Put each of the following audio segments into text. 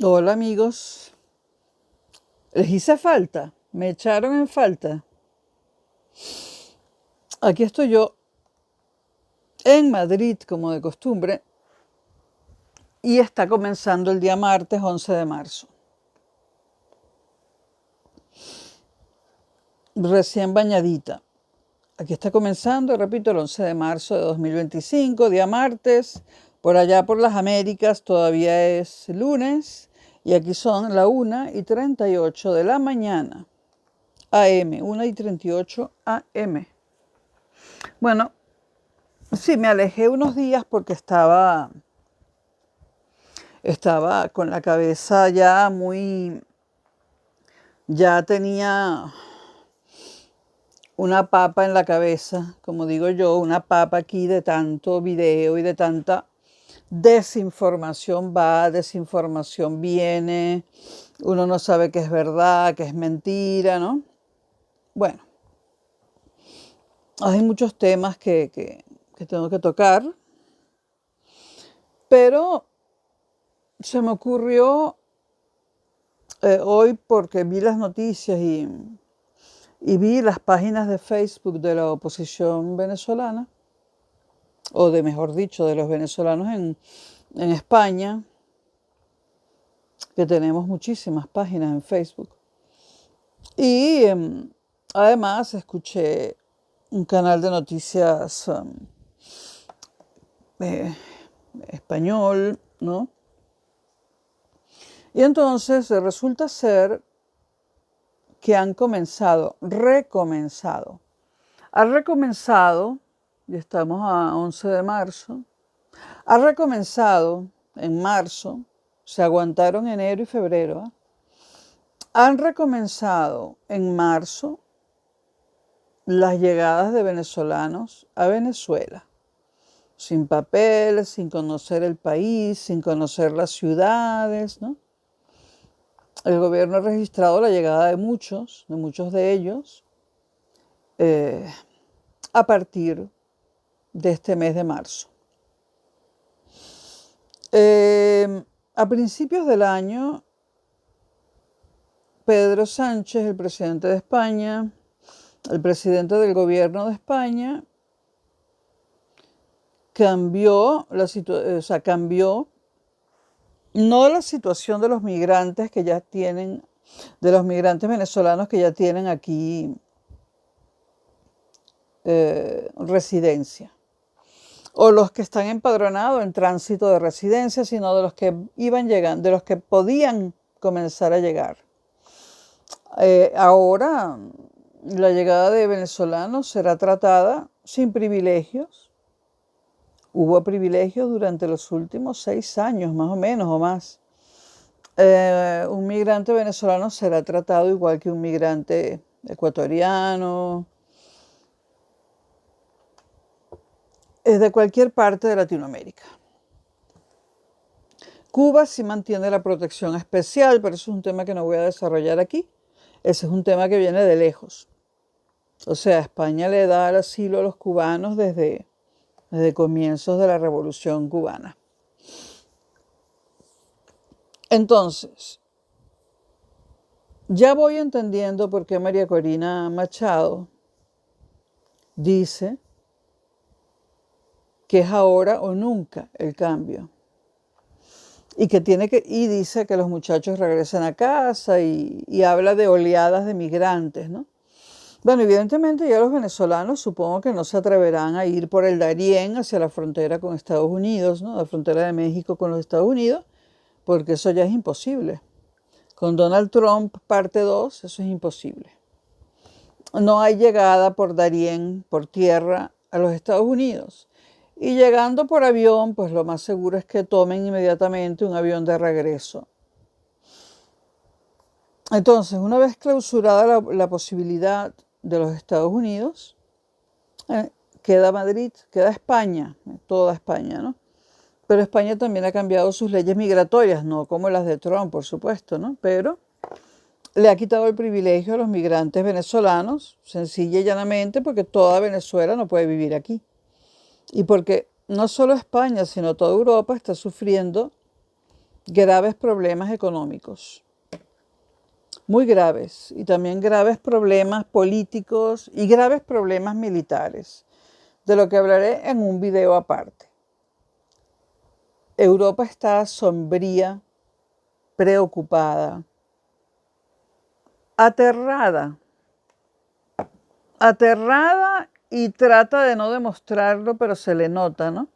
Hola amigos, les hice falta, me echaron en falta. Aquí estoy yo en Madrid como de costumbre y está comenzando el día martes 11 de marzo. Recién bañadita. Aquí está comenzando, repito, el 11 de marzo de 2025, día martes. Por allá por las Américas todavía es lunes y aquí son la 1:38 de la mañana. AM, 1:38 AM. Bueno, sí, me alejé unos días porque estaba con la cabeza ya tenía una papa en la cabeza, como digo yo, una papa aquí de tanto video y de tanta desinformación va, desinformación viene, uno no sabe qué es verdad, qué es mentira, ¿no? Bueno, hay muchos temas que tengo que tocar, pero se me ocurrió hoy porque vi las noticias y vi las páginas de Facebook de la oposición venezolana, o de mejor dicho, de los venezolanos en España, que tenemos muchísimas páginas en Facebook. Y además escuché un canal de noticias eh, español, ¿no? Y entonces resulta ser que han recomenzado. Ha recomenzado, y estamos a 11 de marzo, ha recomenzado en marzo, se aguantaron enero y febrero, ¿eh? Han recomenzado en marzo las llegadas de venezolanos a Venezuela, sin papeles, sin conocer el país, sin conocer las ciudades, ¿no? El gobierno ha registrado la llegada de muchos de ellos, eh, a partir de este mes de marzo. A principios del año, Pedro Sánchez, el presidente de España, el presidente del gobierno de España, cambió no la situación de los migrantes que ya tienen, de los migrantes venezolanos que ya tienen aquí residencia, o los que están empadronados en tránsito de residencia, sino de los que iban llegando, de los que podían comenzar a llegar. Ahora la llegada de venezolanos será tratada sin privilegios. Hubo privilegios durante los últimos 6 años, más o menos, o más. Un migrante venezolano será tratado igual que un migrante ecuatoriano, es de cualquier parte de Latinoamérica. Cuba sí mantiene la protección especial, pero eso es un tema que no voy a desarrollar aquí. Ese es un tema que viene de lejos. O sea, España le da el asilo a los cubanos desde comienzos de la Revolución Cubana. Entonces, ya voy entendiendo por qué María Corina Machado dice que es ahora o nunca el cambio. Y dice que los muchachos regresen a casa y habla de oleadas de migrantes, ¿no? Bueno, evidentemente ya los venezolanos supongo que no se atreverán a ir por el Darién hacia la frontera con Estados Unidos, ¿no? La frontera de México con los Estados Unidos, porque eso ya es imposible. Con Donald Trump parte 2, eso es imposible. No hay llegada por Darién, por tierra, a los Estados Unidos. Y llegando por avión, pues lo más seguro es que tomen inmediatamente un avión de regreso. Entonces, una vez clausurada la posibilidad de los Estados Unidos, queda Madrid, queda España, toda España, ¿no? Pero España también ha cambiado sus leyes migratorias, no como las de Trump, por supuesto, ¿no? Pero le ha quitado el privilegio a los migrantes venezolanos, sencilla y llanamente, porque toda Venezuela no puede vivir aquí. Y porque no solo España, sino toda Europa está sufriendo graves problemas económicos, muy graves, y también graves problemas políticos y graves problemas militares, de lo que hablaré en un video aparte. Europa está sombría, preocupada, aterrada y trata de no demostrarlo, pero se le nota, ¿no?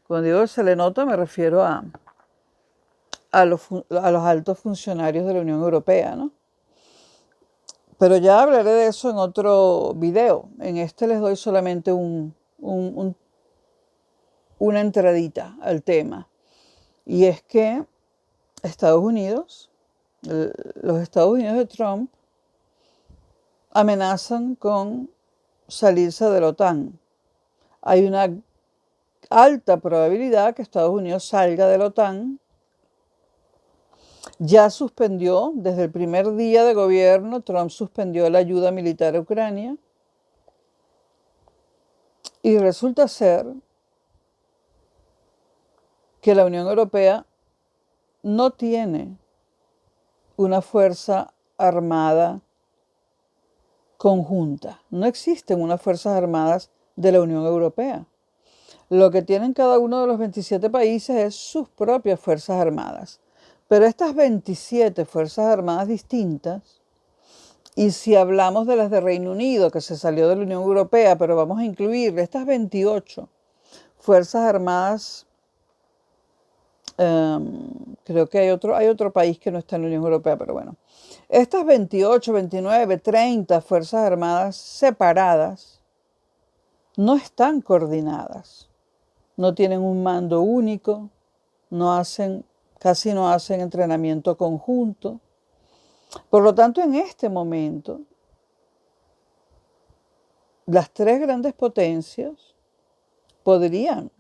Cuando digo se le nota me refiero a los altos funcionarios de la Unión Europea, ¿no? Pero ya hablaré de eso en otro video. En este les doy solamente una entradita al tema. Y es que Estados Unidos, los Estados Unidos de Trump, amenazan con salirse de la OTAN. Hay una alta probabilidad que Estados Unidos salga de la OTAN. Ya suspendió, desde el primer día de gobierno, Trump suspendió la ayuda militar a Ucrania. Y resulta ser que la Unión Europea no tiene una fuerza armada conjunta. No existen unas fuerzas armadas de la Unión Europea. Lo que tienen cada uno de los 27 países es sus propias fuerzas armadas. Pero estas 27 fuerzas armadas distintas, y si hablamos de las de Reino Unido, que se salió de la Unión Europea, pero vamos a incluirle estas 28 fuerzas armadas, creo que hay otro país que no está en la Unión Europea, pero bueno. Estas 28, 29, 30 fuerzas armadas separadas no están coordinadas, no tienen un mando único, casi no hacen entrenamiento conjunto. Por lo tanto, en este momento, las tres grandes potencias podrían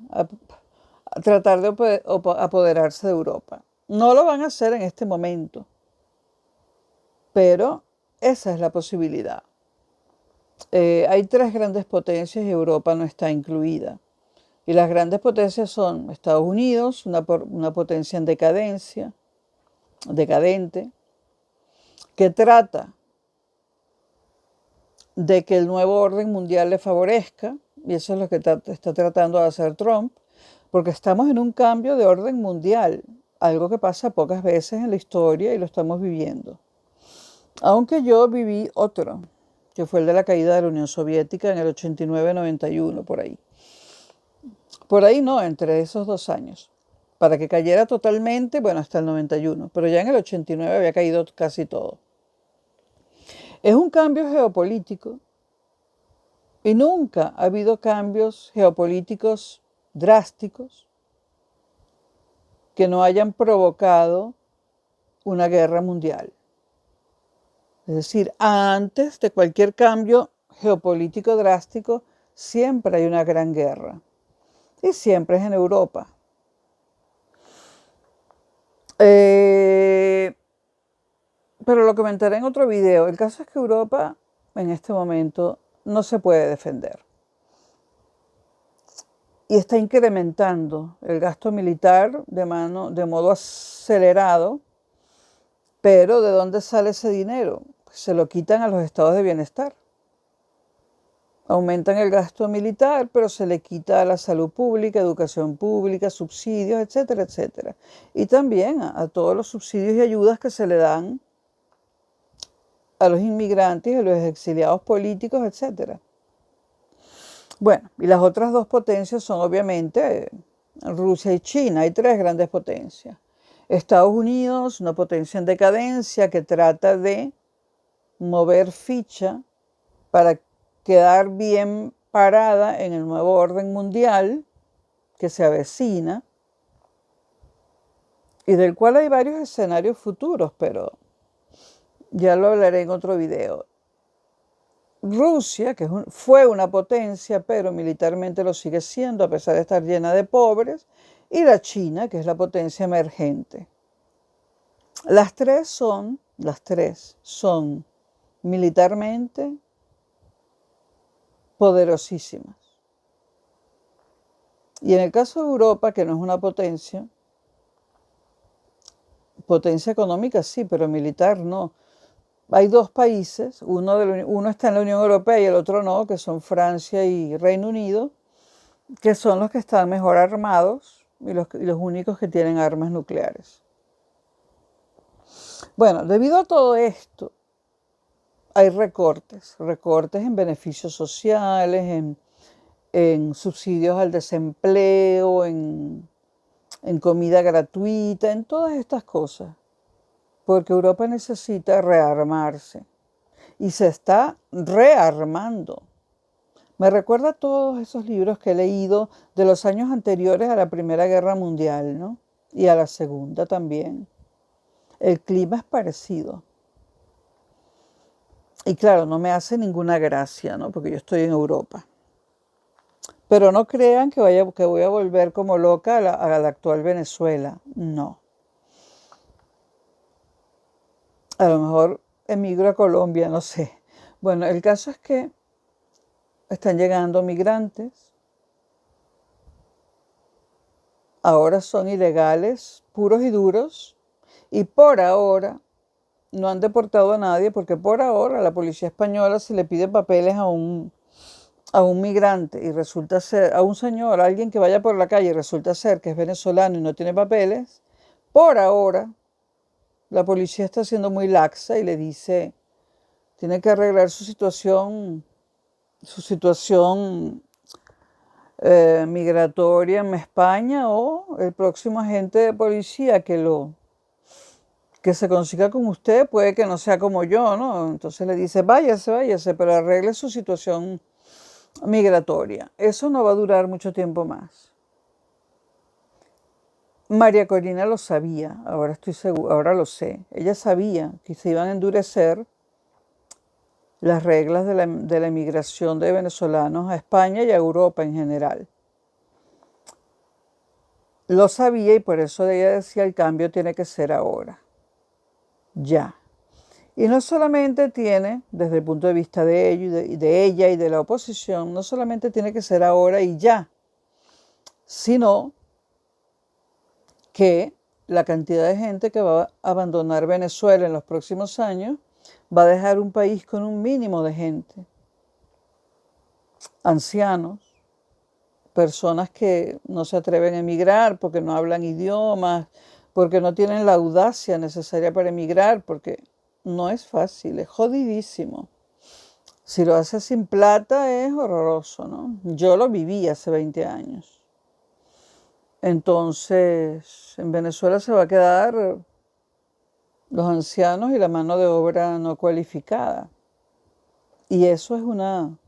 tratar de apoderarse de Europa. No lo van a hacer en este momento, pero esa es la posibilidad. Hay tres grandes potencias y Europa no está incluida. Y las grandes potencias son Estados Unidos, una potencia en decadencia, decadente, que trata de que el nuevo orden mundial le favorezca, y eso es lo que está tratando de hacer Trump, porque estamos en un cambio de orden mundial, algo que pasa pocas veces en la historia y lo estamos viviendo. Aunque yo viví otro, que fue el de la caída de la Unión Soviética en el 89-91, por ahí. Por ahí no, entre esos 2 años. Para que cayera totalmente, bueno, hasta el 91, pero ya en el 89 había caído casi todo. Es un cambio geopolítico y nunca ha habido cambios geopolíticos drásticos que no hayan provocado una guerra mundial. Es decir, antes de cualquier cambio geopolítico drástico, siempre hay una gran guerra. Y siempre es en Europa. Pero lo comentaré en otro video. El caso es que Europa en este momento no se puede defender. Y está incrementando el gasto militar de modo acelerado. Pero ¿de dónde sale ese dinero? Pues se lo quitan a los estados de bienestar. Aumentan el gasto militar, pero se le quita a la salud pública, educación pública, subsidios, etcétera, etcétera. Y también a todos los subsidios y ayudas que se le dan a los inmigrantes, a los exiliados políticos, etcétera. Bueno, y las otras dos potencias son obviamente Rusia y China. Hay tres grandes potencias. Estados Unidos, una potencia en decadencia que trata de mover ficha para quedar bien parada en el nuevo orden mundial que se avecina y del cual hay varios escenarios futuros, pero ya lo hablaré en otro video. Rusia, que fue una potencia, pero militarmente lo sigue siendo a pesar de estar llena de pobres, y la China, que es la potencia emergente. Las tres son militarmente poderosísimas. Y en el caso de Europa, que no es una potencia, Potencia económica sí, pero militar no. Hay dos países, uno está en la Unión Europea y el otro no, que son Francia y Reino Unido, que son los que están mejor armados y los únicos que tienen armas nucleares. Bueno, debido a todo esto, hay recortes en beneficios sociales, en subsidios al desempleo, en comida gratuita, en todas estas cosas, porque Europa necesita rearmarse y se está rearmando. Me recuerda a todos esos libros que he leído de los años anteriores a la Primera Guerra Mundial, ¿no? Y a la Segunda también. El clima es parecido. Y claro, no me hace ninguna gracia, ¿no? Porque yo estoy en Europa. Pero no crean que voy a volver como loca a la actual Venezuela. No. A lo mejor emigro a Colombia, no sé. Bueno, el caso es que están llegando migrantes. Ahora son ilegales, puros y duros. Y por ahora no han deportado a nadie porque por ahora la policía española, si le pide papeles a un migrante y resulta ser, a un señor, a alguien que vaya por la calle y resulta ser que es venezolano y no tiene papeles, por ahora la policía está siendo muy laxa y le dice, tiene que arreglar su situación migratoria en España o el próximo agente de policía que se consiga con usted puede que no sea como yo, ¿no? Entonces le dice, váyase, pero arregle su situación migratoria. Eso no va a durar mucho tiempo más. María Corina lo sabía, ahora estoy seguro, ahora lo sé. Ella sabía que se iban a endurecer las reglas de la inmigración de venezolanos a España y a Europa en general. Lo sabía y por eso ella decía el cambio tiene que ser ahora, ya. Y no solamente tiene, desde el punto de vista de ella y de la oposición, no solamente tiene que ser ahora y ya, sino que la cantidad de gente que va a abandonar Venezuela en los próximos años va a dejar un país con un mínimo de gente. Ancianos, personas que no se atreven a emigrar porque no hablan idiomas, porque no tienen la audacia necesaria para emigrar, porque no es fácil, es jodidísimo. Si lo haces sin plata es horroroso, ¿no? Yo lo viví hace 20 años. Entonces, en Venezuela se va a quedar los ancianos y la mano de obra no cualificada. Y eso es una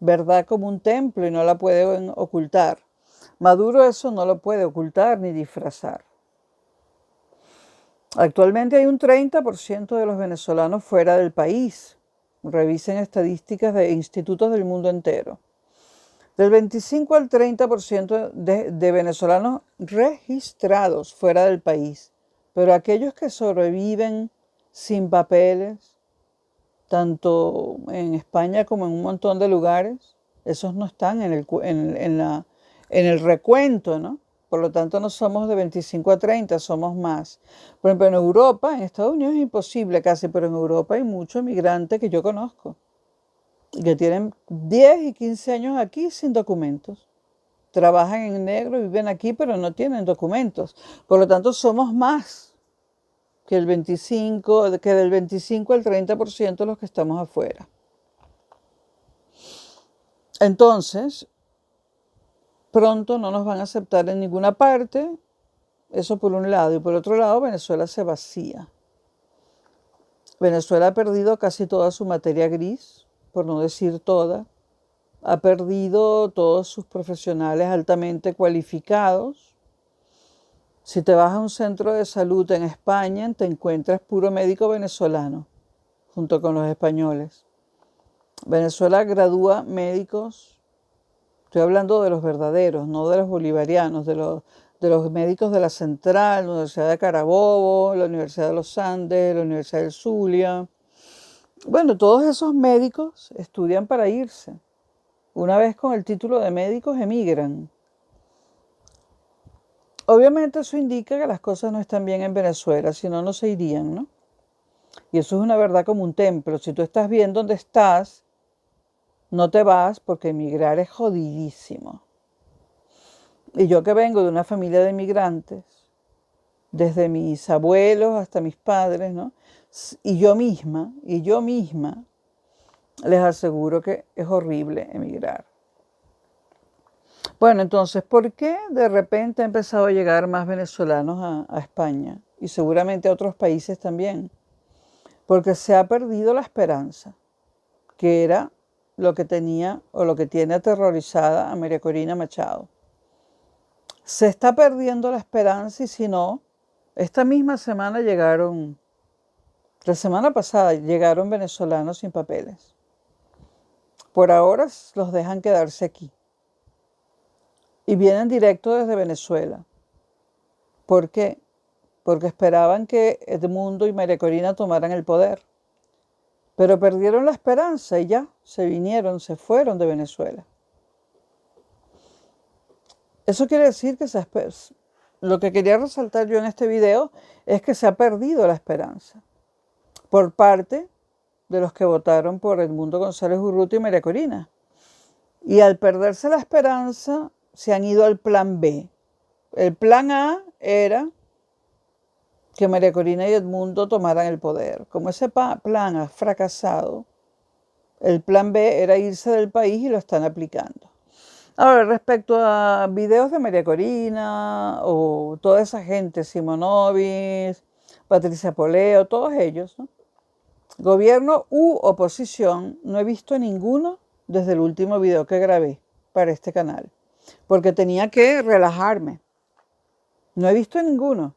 verdad como un templo y no la pueden ocultar. Maduro eso no lo puede ocultar ni disfrazar. Actualmente hay un 30% de los venezolanos fuera del país. Revisen estadísticas de institutos del mundo entero. Del 25 al 30% de venezolanos registrados fuera del país. Pero aquellos que sobreviven sin papeles, tanto en España como en un montón de lugares, esos no están en el recuento, ¿no? Por lo tanto, no somos de 25 a 30, somos más. Por ejemplo, en Europa, en Estados Unidos es imposible casi, pero en Europa hay muchos migrantes que yo conozco, que tienen 10 y 15 años aquí sin documentos. Trabajan en negro, viven aquí, pero no tienen documentos. Por lo tanto, somos más que del 25 al 30% de los que estamos afuera. Entonces, pronto no nos van a aceptar en ninguna parte, eso por un lado, y por otro lado Venezuela se vacía. Venezuela ha perdido casi toda su materia gris, por no decir toda, ha perdido todos sus profesionales altamente cualificados. Si te vas a un centro de salud en España, te encuentras puro médico venezolano, junto con los españoles. Venezuela gradúa médicos, estoy hablando de los verdaderos, no de los bolivarianos, de los médicos de la Central, la Universidad de Carabobo, la Universidad de los Andes, la Universidad del Zulia. Bueno, todos esos médicos estudian para irse. Una vez con el título de médicos emigran. Obviamente eso indica que las cosas no están bien en Venezuela, si no, no se irían, ¿no? Y eso es una verdad como un templo. Si tú estás bien donde estás, no te vas porque emigrar es jodidísimo. Y yo que vengo de una familia de inmigrantes, desde mis abuelos hasta mis padres, ¿no? Y yo misma, les aseguro que es horrible emigrar. Bueno, entonces, ¿por qué de repente ha empezado a llegar más venezolanos a España? Y seguramente a otros países también. Porque se ha perdido la esperanza, que era lo que tenía o lo que tiene aterrorizada a María Corina Machado. Se está perdiendo la esperanza y si no, esta misma semana llegaron, la semana pasada llegaron venezolanos sin papeles. Por ahora los dejan quedarse aquí. Y vienen directo desde Venezuela. ¿Por qué? Porque esperaban que Edmundo y María Corina tomaran el poder. Pero perdieron la esperanza y ya se vinieron, se fueron de Venezuela. Eso quiere decir que lo que quería resaltar yo en este video es que se ha perdido la esperanza por parte de los que votaron por Edmundo González Urrutia y María Corina. Y al perderse la esperanza, se han ido al plan B. El plan A era que María Corina y Edmundo tomaran el poder. Como ese plan ha fracasado, el plan B era irse del país y lo están aplicando. Ahora, respecto a videos de María Corina o toda esa gente, Simonovic, Patricia Poleo, todos ellos, ¿no? Gobierno u oposición, no he visto ninguno desde el último video que grabé para este canal, porque tenía que relajarme. No he visto ninguno.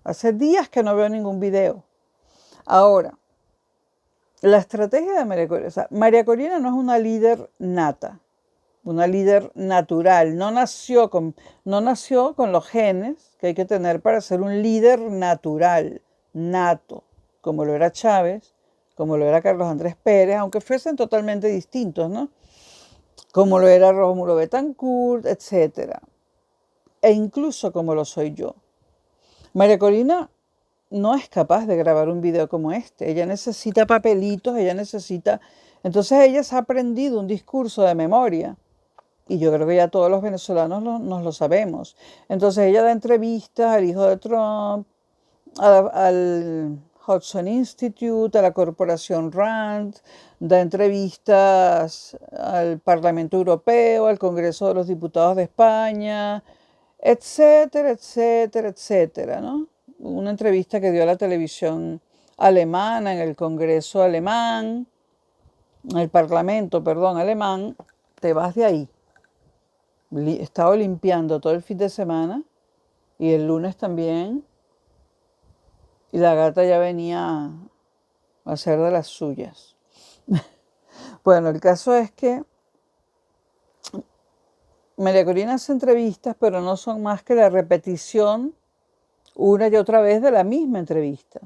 Hace días que no veo ningún video. Ahora, la estrategia de María Corina, o sea, María Corina no es una líder nata, una líder natural, no nació con los genes que hay que tener para ser un líder natural, nato, como lo era Chávez, como lo era Carlos Andrés Pérez, aunque fuesen totalmente distintos, ¿no? Como lo era Rómulo Betancourt, etc. E incluso como lo soy yo. María Corina no es capaz de grabar un video como este. Ella necesita papelitos, Entonces ella se ha aprendido un discurso de memoria. Y yo creo que ya todos los venezolanos nos lo sabemos. Entonces ella da entrevistas al hijo de Trump, al Hudson Institute, a la corporación Rand, da entrevistas al Parlamento Europeo, al Congreso de los Diputados de España, etcétera, etcétera, etcétera, ¿no? Una entrevista que dio a la televisión alemana en el Congreso alemán, en el Parlamento, perdón, alemán, te vas de ahí. He estado limpiando todo el fin de semana y el lunes también. Y la gata ya venía a hacer de las suyas. Bueno, el caso es que María Corina hace entrevistas, pero no son más que la repetición una y otra vez de la misma entrevista.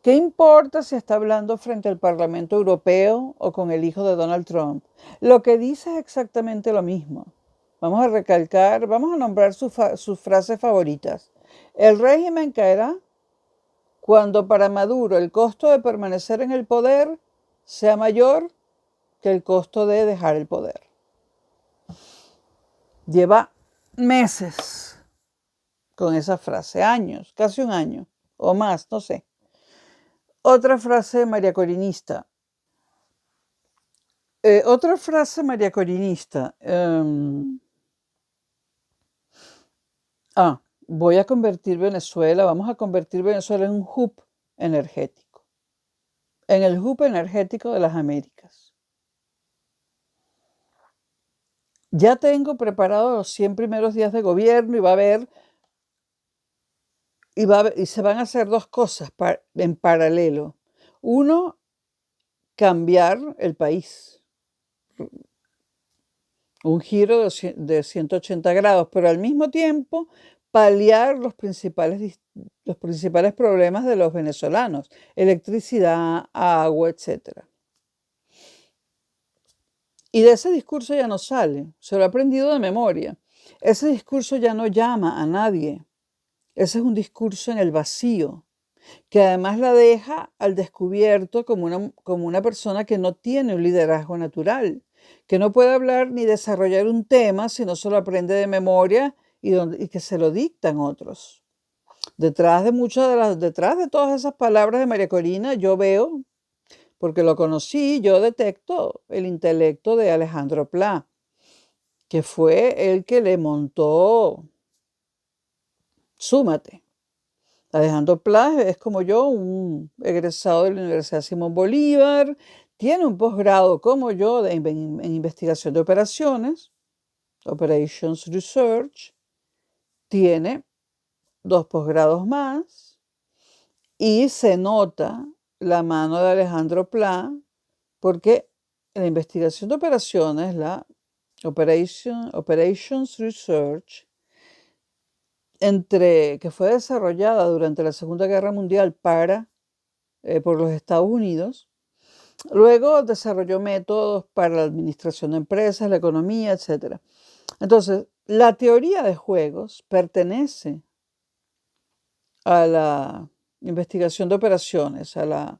¿Qué importa si está hablando frente al Parlamento Europeo o con el hijo de Donald Trump? Lo que dice es exactamente lo mismo. Vamos a recalcar, vamos a nombrar sus frases favoritas. El régimen caerá cuando para Maduro el costo de permanecer en el poder sea mayor que el costo de dejar el poder. Lleva meses con esa frase, años, casi un año o más, no sé. Otra frase mariacorinista. Otra frase mariacorinista. Voy a convertir Venezuela, vamos a convertir Venezuela en un hub energético. En el hub energético de las Américas. Ya tengo preparados los 100 primeros días de gobierno y va a haber y se van a hacer dos cosas en paralelo. Uno, cambiar el país. Un giro de 180 grados, pero al mismo tiempo paliar los principales problemas de los venezolanos. Electricidad, agua, etc. Y de ese discurso ya no sale. Se lo ha aprendido de memoria. Ese discurso ya no llama a nadie. Ese es un discurso en el vacío, que además la deja al descubierto como una persona que no tiene un liderazgo natural, que no puede hablar ni desarrollar un tema si no se lo aprende de memoria y que se lo dictan otros. Detrás de todas esas palabras de María Corina, yo veo, porque lo conocí, yo detecto el intelecto de Alejandro Pla, que fue el que le montó Súmate. Alejandro Pla es como yo, un egresado de la Universidad Simón Bolívar, tiene un posgrado como yo en investigación de operaciones, Operations Research, tiene 2 posgrados más y se nota la mano de Alejandro Pla porque la investigación de operaciones, la Operations Research, que fue desarrollada durante la Segunda Guerra Mundial por los Estados Unidos. Luego desarrolló métodos para la administración de empresas, la economía, etc. Entonces, la teoría de juegos pertenece a la investigación de operaciones, a la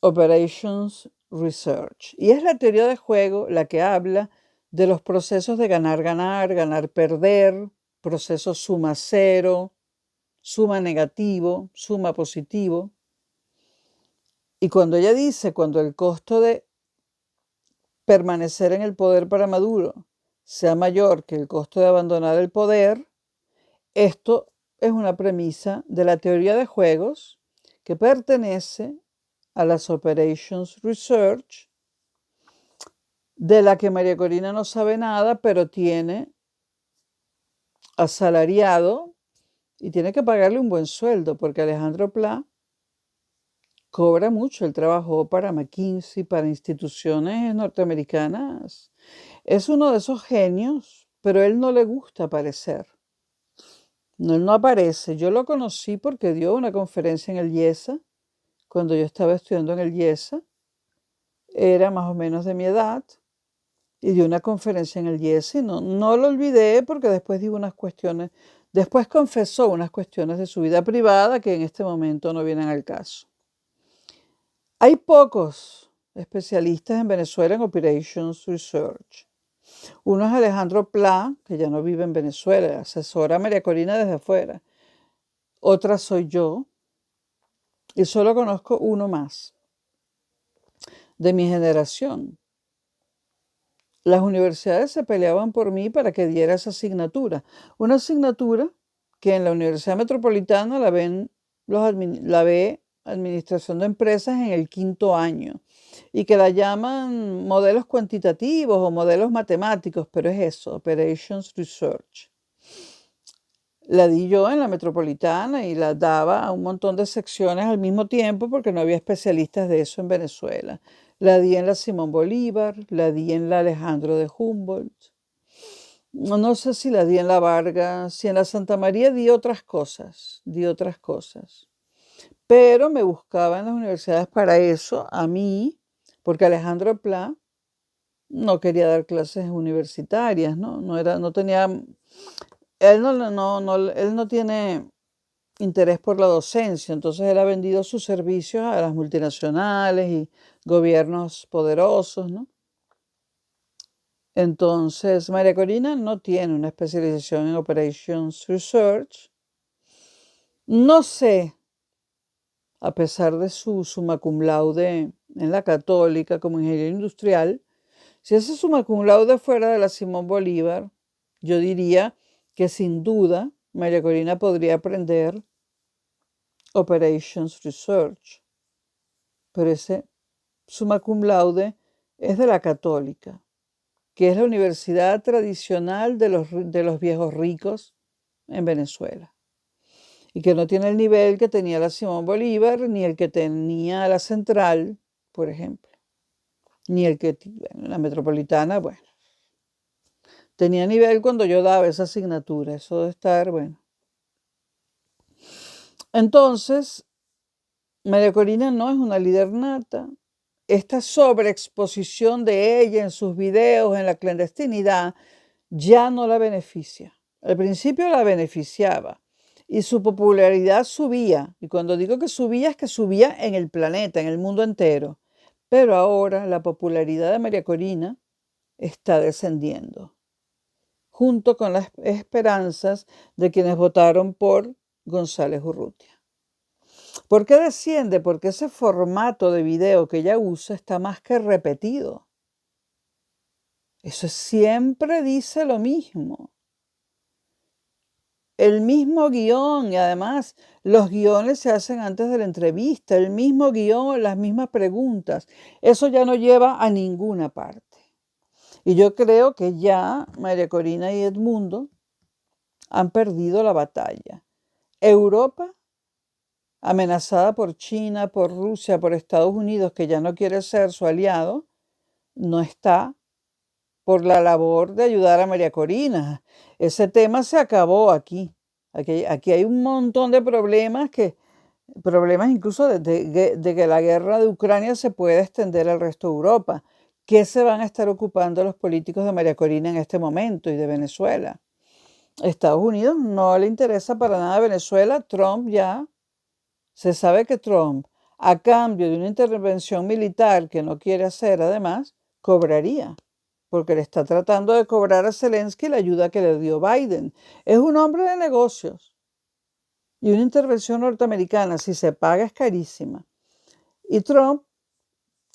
Operations Research. Y es la teoría de juego la que habla de los procesos de ganar-ganar, ganar-perder, procesos suma-cero, suma-negativo, suma-positivo. Y cuando ella dice, cuando el costo de permanecer en el poder para Maduro sea mayor que el costo de abandonar el poder, esto es una premisa de la teoría de juegos que pertenece a las Operations Research, de la que María Corina no sabe nada, pero tiene asalariado y tiene que pagarle un buen sueldo, porque Alejandro Pla cobra mucho. Él trabajó para McKinsey, para instituciones norteamericanas. Es uno de esos genios, pero a él no le gusta aparecer. No, él no aparece. Yo lo conocí porque dio una conferencia en el IESA, cuando yo estaba estudiando en el IESA. Era más o menos de mi edad y dio una conferencia en el IESA y no lo olvidé porque después confesó unas cuestiones de su vida privada que en este momento no vienen al caso. Hay pocos especialistas en Venezuela en Operations Research. Uno es Alejandro Pla, que ya no vive en Venezuela, asesora a María Corina desde afuera. Otra soy yo, y solo conozco uno más de mi generación. Las universidades se peleaban por mí para que diera esa asignatura. Una asignatura que en la Universidad Metropolitana la ve Administración de Empresas en el 5º año y que la llaman modelos cuantitativos o modelos matemáticos, pero es eso, Operations Research. La di yo en la Metropolitana y la daba a un montón de secciones al mismo tiempo porque no había especialistas de eso en Venezuela. La di en la Simón Bolívar, la di en la Alejandro de Humboldt. No sé si la di en la Vargas, si en la Santa María di otras cosas. Pero me buscaba en las universidades para eso, a mí, porque Alejandro Pla no quería dar clases universitarias, ¿no? No tenía, él no tiene interés por la docencia, entonces él ha vendido sus servicios a las multinacionales y gobiernos poderosos, ¿no? Entonces, María Corina no tiene una especialización en Operations Research. No sé, a pesar de su summa cum laude en la Católica como ingeniero industrial, si ese summa cum laude fuera de la Simón Bolívar, yo diría que sin duda María Corina podría aprender Operations Research, pero ese summa cum laude es de la Católica, que es la universidad tradicional de los viejos ricos en Venezuela, y que no tiene el nivel que tenía la Simón Bolívar, ni el que tenía la Central, por ejemplo, ni el que la Metropolitana, bueno. Tenía nivel cuando yo daba esa asignatura, eso de estar, bueno. Entonces, María Corina no es una líder nata. Esta sobreexposición de ella en sus videos, en la clandestinidad, ya no la beneficia. Al principio la beneficiaba y su popularidad subía. Y cuando digo que subía, es que subía en el planeta, en el mundo entero. Pero ahora la popularidad de María Corina está descendiendo, junto con las esperanzas de quienes votaron por González Urrutia. ¿Por qué desciende? Porque ese formato de video que ella usa está más que repetido. Eso siempre dice lo mismo. El mismo guión, y además los guiones se hacen antes de la entrevista, el mismo guión, las mismas preguntas. Eso ya no lleva a ninguna parte. Y yo creo que ya María Corina y Edmundo han perdido la batalla. Europa, amenazada por China, por Rusia, por Estados Unidos, que ya no quiere ser su aliado, no está por la labor de ayudar a María Corina. Ese tema se acabó aquí. Aquí hay un montón de problemas incluso de que la guerra de Ucrania se puede extender al resto de Europa. ¿Qué se van a estar ocupando los políticos de María Corina en este momento y de Venezuela? Estados Unidos no le interesa para nada a Venezuela. Trump ya, se sabe que Trump, a cambio de una intervención militar que no quiere hacer además, cobraría, porque le está tratando de cobrar a Zelensky la ayuda que le dio Biden. Es un hombre de negocios. Y una intervención norteamericana, si se paga, es carísima. Y Trump,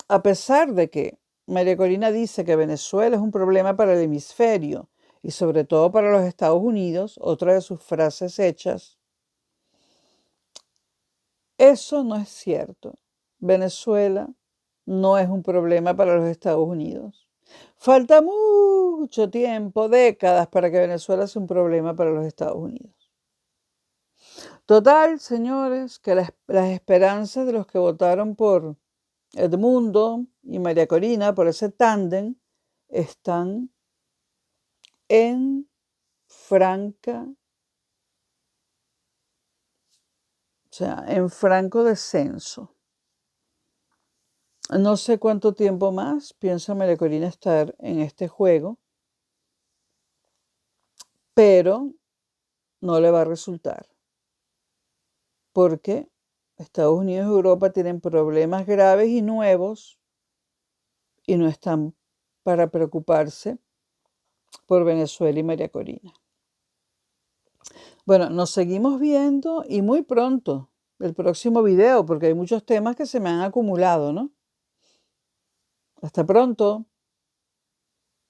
a pesar de que María Corina dice que Venezuela es un problema para el hemisferio y sobre todo para los Estados Unidos, otra de sus frases hechas, eso no es cierto. Venezuela no es un problema para los Estados Unidos. Falta mucho tiempo, décadas, para que Venezuela sea un problema para los Estados Unidos. Total, señores, que las esperanzas de los que votaron por Edmundo y María Corina, por ese tándem, están en en franco descenso. No sé cuánto tiempo más piensa María Corina estar en este juego, pero no le va a resultar, porque Estados Unidos y Europa tienen problemas graves y nuevos y no están para preocuparse por Venezuela y María Corina. Bueno, nos seguimos viendo y muy pronto el próximo video, porque hay muchos temas que se me han acumulado, ¿no? Hasta pronto.